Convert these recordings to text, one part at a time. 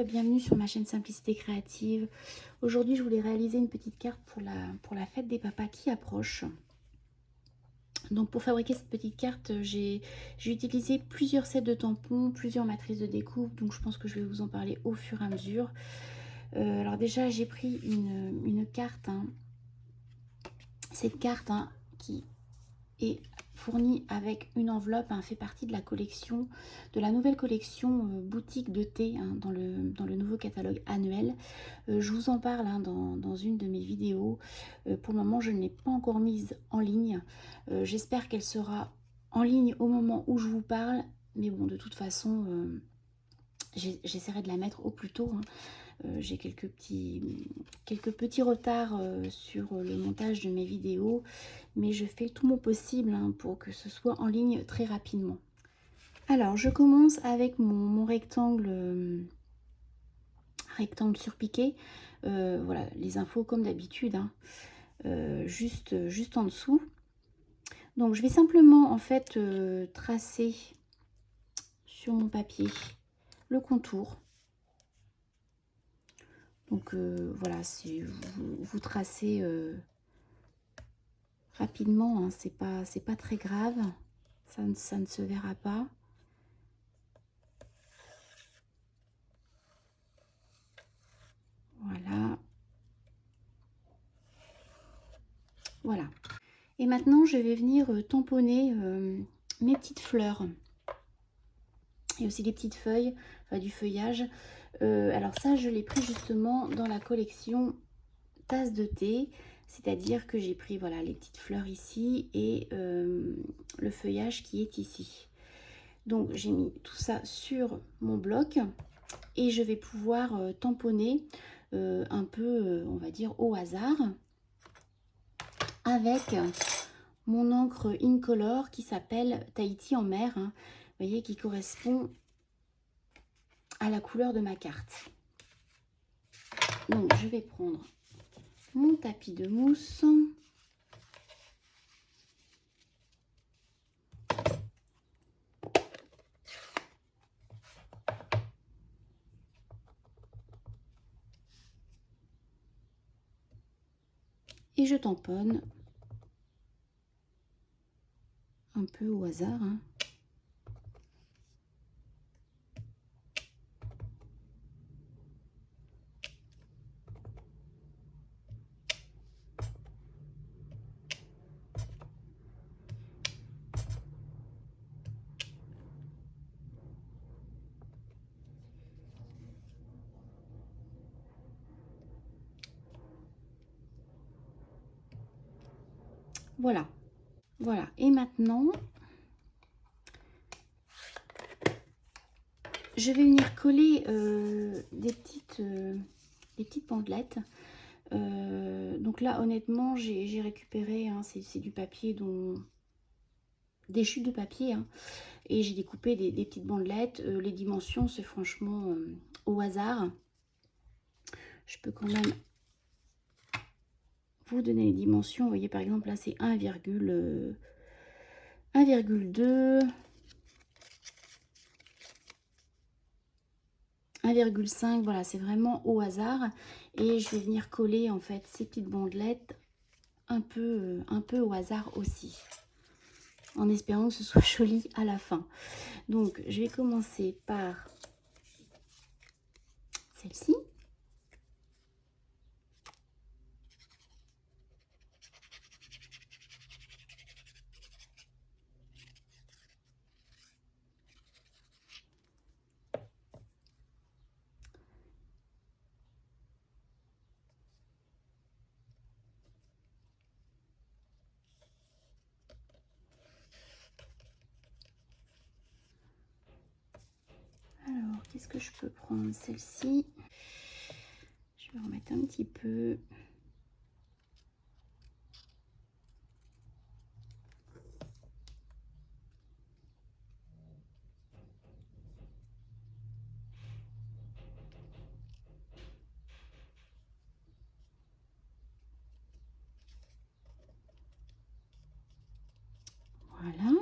et bienvenue sur ma chaîne Simplicité Créative. Aujourd'hui, je voulais réaliser une petite carte pour la fête des papas qui approche. Donc pour fabriquer cette petite carte, j'ai utilisé plusieurs sets de tampons, plusieurs matrices de découpe, donc je pense que je vais vous en parler au fur et à mesure. Alors déjà, j'ai pris une carte, hein. Cette carte, hein, qui est fournie avec une enveloppe, hein, fait partie de la collection, de la nouvelle collection boutique de thé, hein, dans le nouveau catalogue annuel. Je vous en parle, hein, dans une de mes vidéos. Pour le moment, je ne l'ai pas encore mise en ligne. J'espère qu'elle sera en ligne au moment où je vous parle, mais bon, de toute façon, j'essaierai de la mettre au plus tôt, hein. J'ai quelques petits retards sur le montage de mes vidéos, mais je fais tout mon possible, hein, pour que ce soit en ligne très rapidement. Alors, je commence avec mon rectangle, rectangle surpiqué. Voilà, les infos comme d'habitude, hein, juste en dessous. Donc, je vais simplement en fait tracer sur mon papier le contour. Donc voilà, si vous tracez rapidement, hein, c'est pas très grave, ça ne se verra pas. Voilà. Voilà. Et maintenant, je vais venir tamponner mes petites fleurs. Et aussi les petites feuilles, enfin du feuillage. Alors ça, je l'ai pris justement dans la collection tasse de thé. C'est-à-dire que j'ai pris, voilà, les petites fleurs ici et le feuillage qui est ici. Donc j'ai mis tout ça sur mon bloc et je vais pouvoir tamponner un peu, on va dire, au hasard avec mon encre Incolor qui s'appelle Tahiti en mer, hein, vous voyez, qui correspond à la couleur de ma carte. Donc je vais prendre mon tapis de mousse. Et je tamponne un peu au hasard, hein. Voilà. Voilà. Et maintenant, je vais venir coller des petites bandelettes. Donc là, honnêtement, j'ai récupéré, hein, c'est du papier des chutes de papier, hein, et j'ai découpé des petites bandelettes. Les dimensions, c'est franchement au hasard. Je peux quand même vous donner les dimensions. Vous voyez, par exemple, là, c'est 1,2. 1,5, voilà, c'est vraiment au hasard. Et je vais venir coller en fait ces petites bandelettes un peu au hasard aussi, en espérant que ce soit joli à la fin. Donc je vais commencer par celle-ci. Alors, qu'est-ce que je peux prendre? Celle-ci. Je vais remettre un petit peu. Voilà.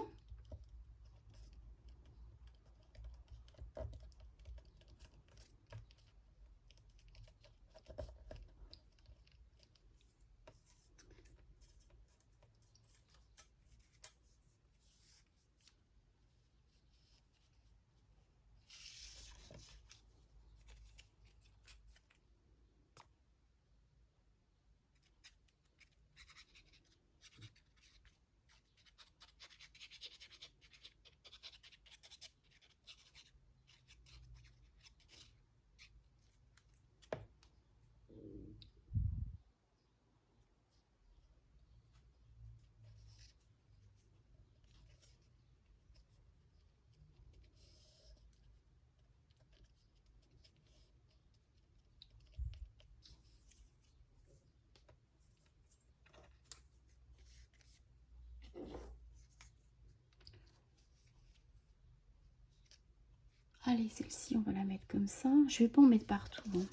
Allez, celle-ci, on va la mettre comme ça. Je vais pas en mettre partout, hein.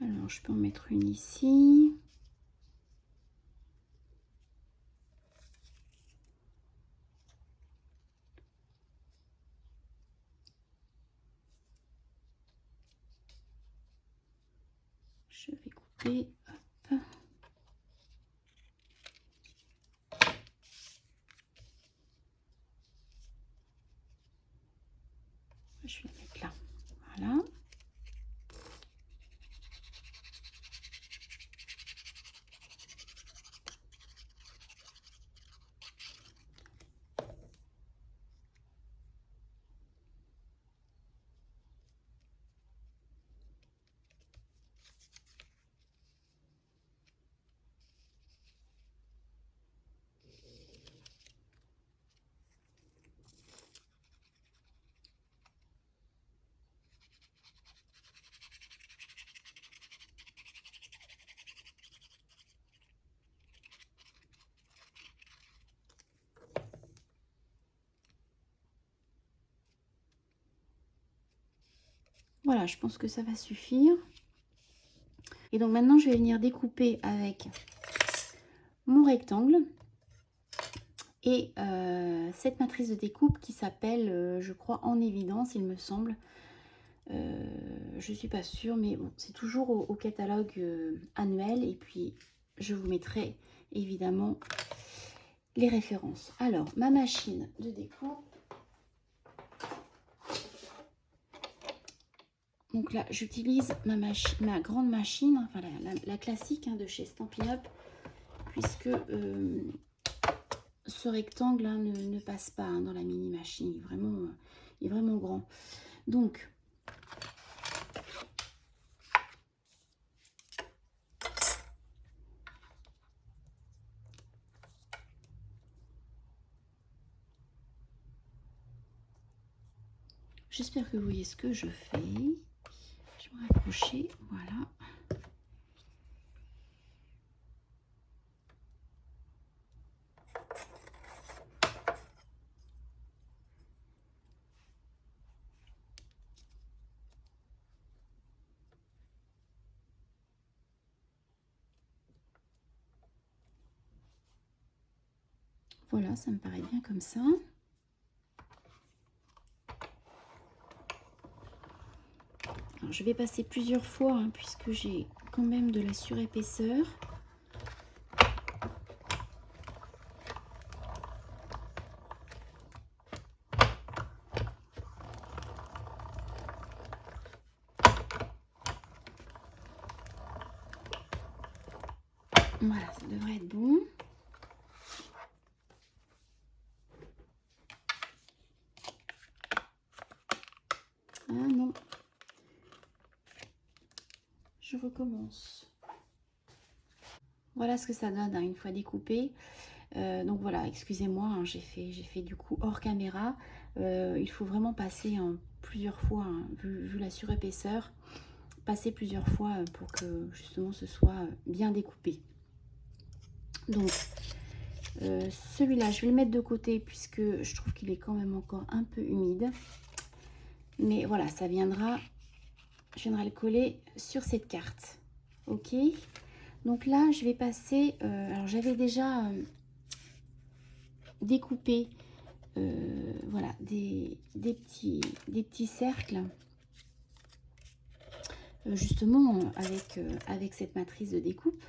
Alors, je peux en mettre une ici. Je vais couper. Hop. Je vais la mettre là. Voilà. Voilà, je pense que ça va suffire. Et donc maintenant, je vais venir découper avec mon rectangle et cette matrice de découpe qui s'appelle, je crois, En évidence, il me semble. Je suis pas sûre, mais bon, c'est toujours au catalogue annuel. Et puis, je vous mettrai évidemment les références. Alors, ma machine de découpe. Donc là, j'utilise ma grande machine, enfin la classique hein, de chez Stampin' Up, puisque ce rectangle hein, ne passe pas hein, dans la mini machine. Il est vraiment grand. Donc, j'espère que vous voyez ce que je fais. Je vais me rapprocher, voilà. Voilà, ça me paraît bien comme ça. Alors, je vais passer plusieurs fois hein, puisque j'ai quand même de la surépaisseur. Voilà, ça devrait être bon. Ah non. Je recommence. Voilà ce que ça donne hein, une fois découpé. Donc voilà, excusez-moi, hein, j'ai fait du coup hors caméra. Il faut vraiment passer hein, plusieurs fois, hein, vu la surépaisseur, passer plusieurs fois pour que justement ce soit bien découpé. Donc celui-là, je vais le mettre de côté puisque je trouve qu'il est quand même encore un peu humide. Mais voilà, ça viendra, je viendrai le coller sur cette carte. Ok, donc là, je vais passer, alors j'avais déjà découpé voilà, des petits cercles, justement avec cette matrice de découpe.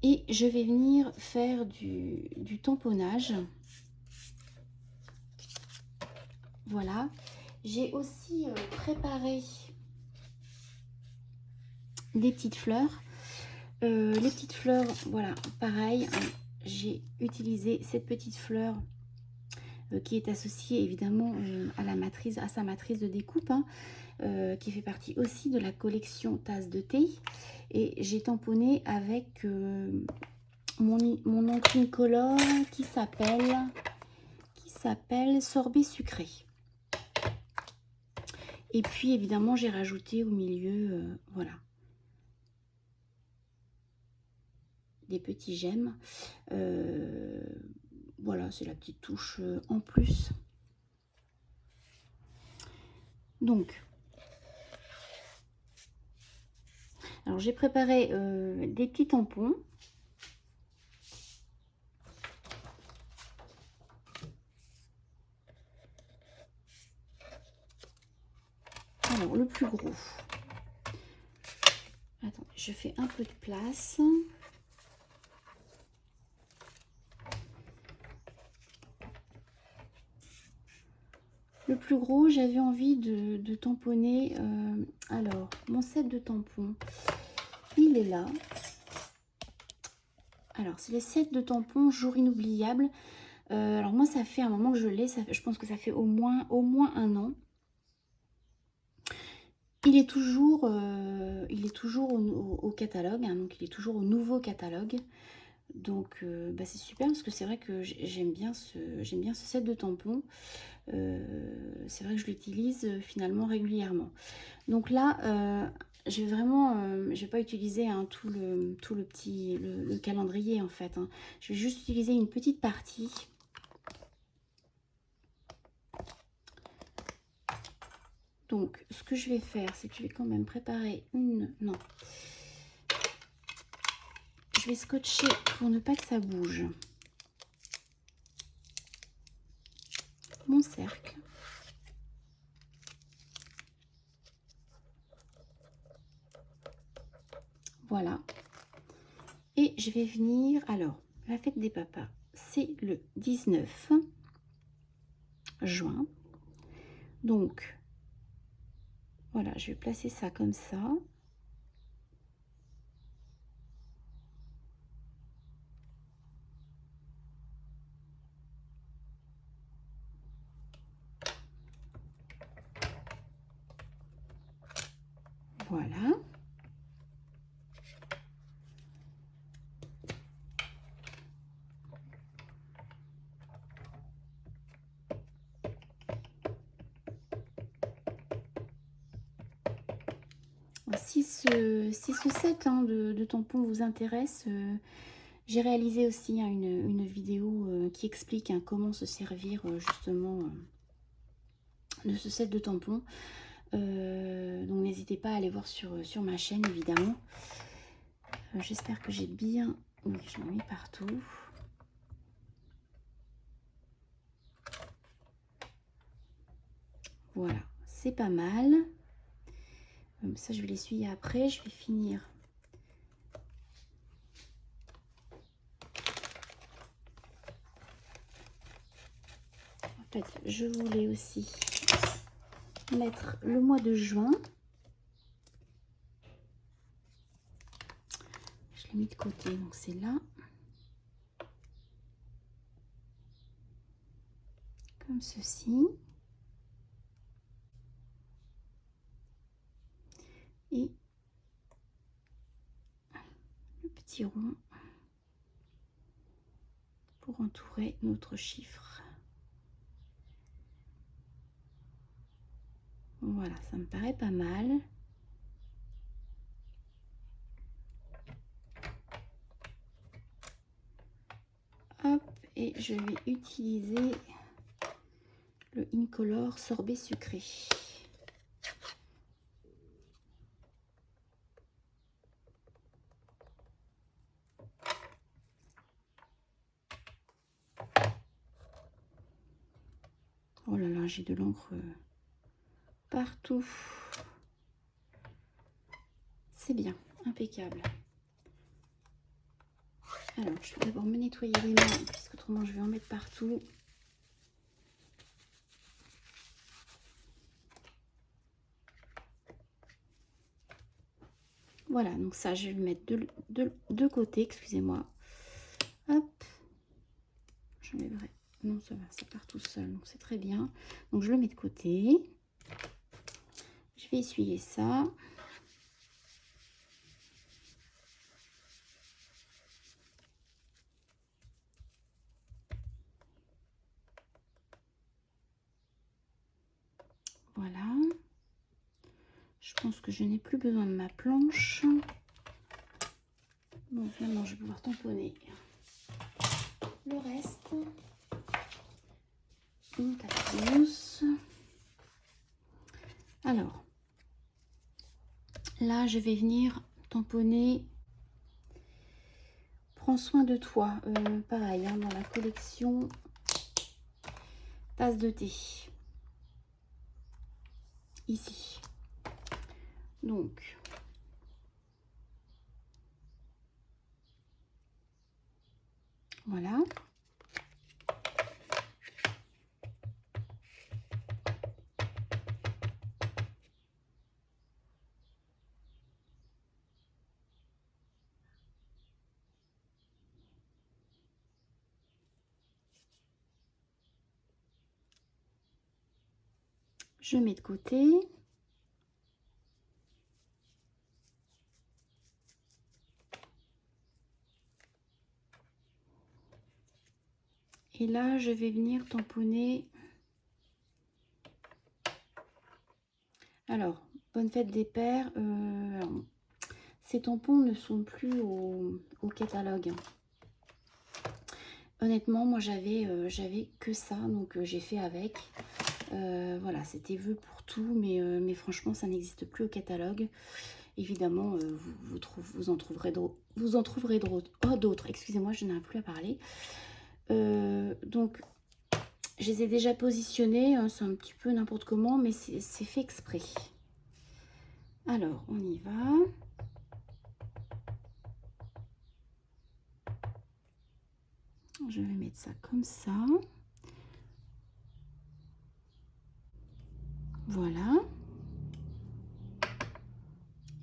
Et je vais venir faire du tamponnage. Voilà. J'ai aussi préparé des petites fleurs. Les petites fleurs, voilà, pareil. Hein, j'ai utilisé cette petite fleur qui est associée évidemment à la matrice, à sa matrice de découpe, hein, qui fait partie aussi de la collection tasse de thé. Et j'ai tamponné avec mon encre incolore qui s'appelle Sorbet Sucré. Et puis évidemment j'ai rajouté au milieu, voilà, des petits gemmes. Voilà, c'est la petite touche en plus. Donc, alors j'ai préparé des petits tampons. Alors, le plus gros. Attends, je fais un peu de place. Le plus gros, j'avais envie de tamponner. Alors, mon set de tampons, il est là. Alors, c'est les sets de tampons jour inoubliable. Alors, moi, ça fait un moment que je l'ai. Je pense que ça fait au moins 1 an. Il est toujours au catalogue, hein, donc il est toujours au nouveau catalogue. Donc bah, c'est super parce que c'est vrai que j'aime bien ce set de tampons. C'est vrai que je l'utilise finalement régulièrement. Donc là, je vais pas utiliser hein, tout le petit le calendrier en fait. Hein. Je vais juste utiliser une petite partie. Donc, ce que je vais faire, c'est que je vais quand même préparer non. Je vais scotcher pour ne pas que ça bouge. Mon cercle. Voilà. Et je vais venir... Alors, la fête des papas, c'est le 19 juin. Donc, voilà, je vais placer ça comme ça. Voilà. Si ce set hein, de tampons vous intéresse, j'ai réalisé aussi hein, une vidéo qui explique hein, comment se servir justement de ce set de tampons. Donc n'hésitez pas à aller voir sur ma chaîne évidemment. J'espère que j'ai bien... Oui, j'en ai mis partout. Voilà, c'est pas mal. Ça, je vais l'essuyer après. Je vais finir. En fait, je voulais aussi mettre le mois de juin. Je l'ai mis de côté, donc c'est là. Comme ceci. Et le petit rond pour entourer notre chiffre. Voilà, ça me paraît pas mal. Hop, et je vais utiliser le Incolore Sorbet Sucré. Oh là là, j'ai de l'encre partout. C'est bien, impeccable. Alors, je vais d'abord me nettoyer les mains, puisque autrement je vais en mettre partout. Voilà, donc ça, je vais le mettre de côté, excusez-moi. Hop. J'enlèverai. Non, ça va, ça part tout seul, donc c'est très bien. Donc je le mets de côté. Je vais essuyer ça. Voilà. Je pense que je n'ai plus besoin de ma planche. Donc maintenant, je vais pouvoir tamponner le reste. Mon tapis mousse. Alors, là, je vais venir tamponner. Prends soin de toi. Pareil, hein, dans la collection tasse de thé. Ici. Donc, voilà. Je mets de côté. Et là, je vais venir tamponner. Alors, bonne fête des pères. Ces tampons ne sont plus au catalogue. Honnêtement, moi, j'avais que ça, donc j'ai fait avec. Voilà, c'était vu pour tout, mais franchement, ça n'existe plus au catalogue. Évidemment, vous en trouverez d'autres. Excusez-moi, je n'arrive plus à parler. Donc, je les ai déjà positionnés. Hein, c'est un petit peu n'importe comment, mais c'est fait exprès. Alors, on y va. Je vais mettre ça comme ça. Voilà.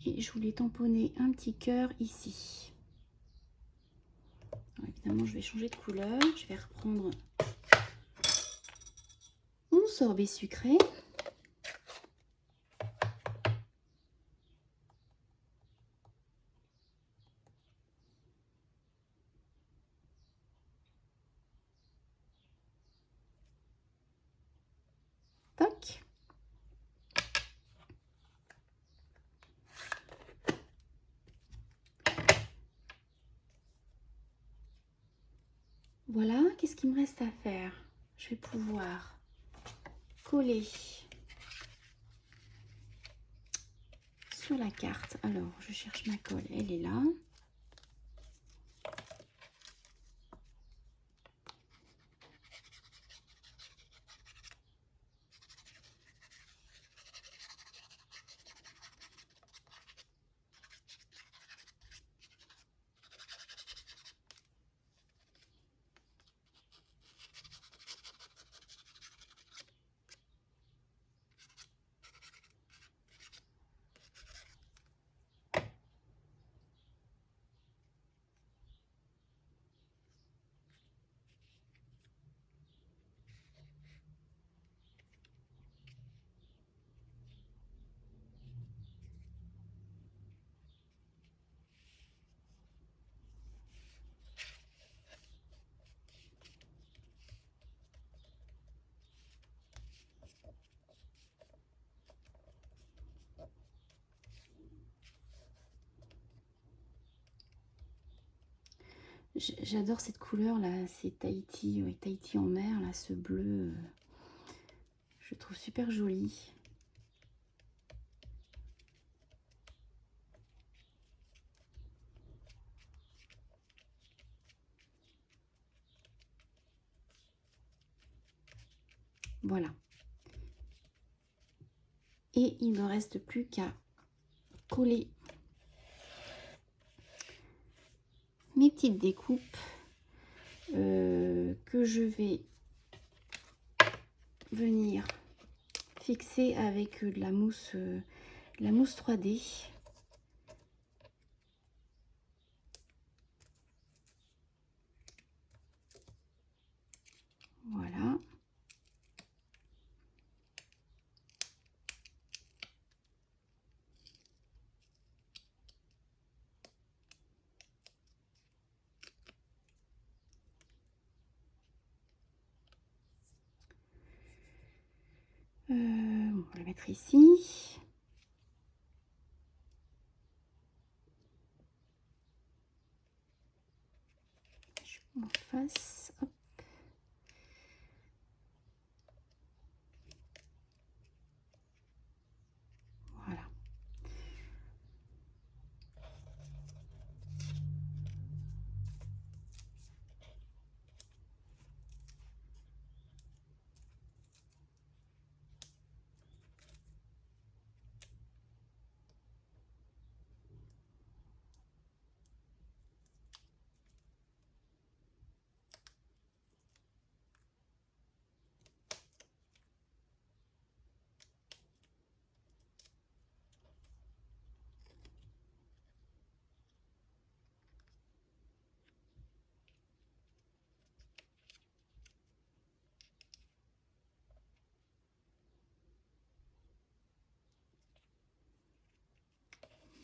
Et je voulais tamponner un petit cœur ici. Alors, évidemment, je vais changer de couleur. Je vais reprendre mon sorbet sucré. Tac. Voilà, qu'est-ce qu'il me reste à faire? Je vais pouvoir coller sur la carte. Alors, je cherche ma colle, elle est là. J'adore cette couleur là, c'est Tahiti, oui, Tahiti en mer, là, ce bleu, je trouve super joli. Voilà. Et il ne me reste plus qu'à coller mes petites découpes que je vais venir fixer avec de la mousse 3D. Voilà. On va le mettre ici. Je en face. Hop. Voilà.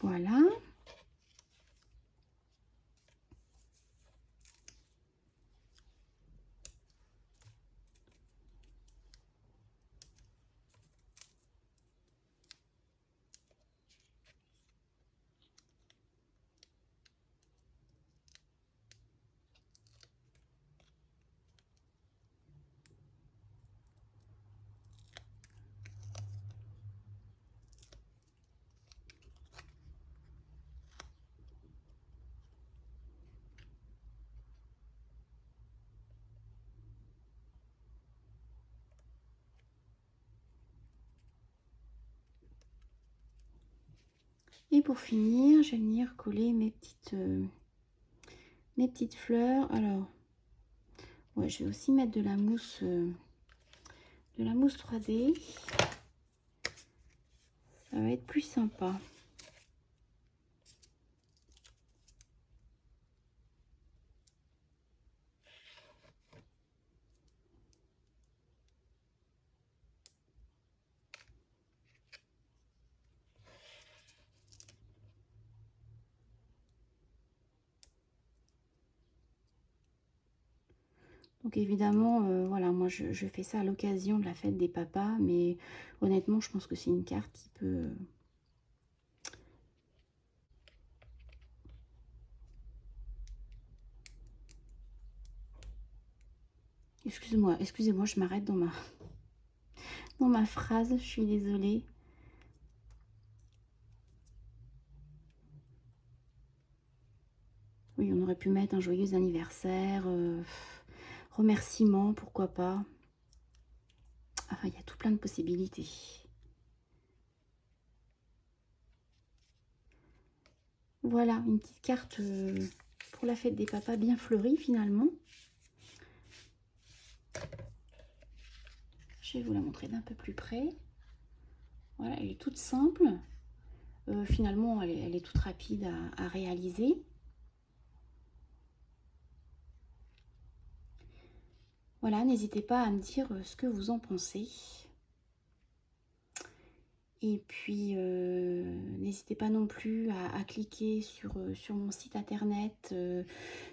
Voilà. Et pour finir, je vais venir coller mes petites fleurs. Alors, ouais, je vais aussi mettre de la mousse 3D. Ça va être plus sympa. Donc évidemment, voilà, moi je fais ça à l'occasion de la fête des papas, mais honnêtement, je pense que c'est une carte qui peut... Excusez-moi, je m'arrête dans ma phrase, je suis désolée. Oui, on aurait pu mettre un joyeux anniversaire, remerciement, pourquoi pas. Enfin, il y a tout plein de possibilités. Voilà, une petite carte pour la fête des papas bien fleurie finalement. Je vais vous la montrer d'un peu plus près. Voilà, elle est toute simple. Finalement, elle est toute rapide à réaliser. Voilà, n'hésitez pas à me dire ce que vous en pensez. Et puis, n'hésitez pas non plus à cliquer sur mon site internet,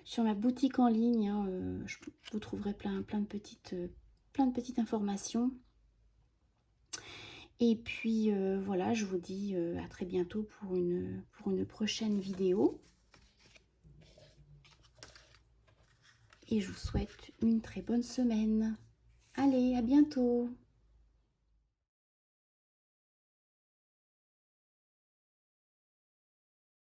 sur ma boutique en ligne. Hein, vous trouverez plein de petites informations. Et puis, voilà, je vous dis à très bientôt pour une prochaine vidéo. Et je vous souhaite une très bonne semaine. Allez, à bientôt!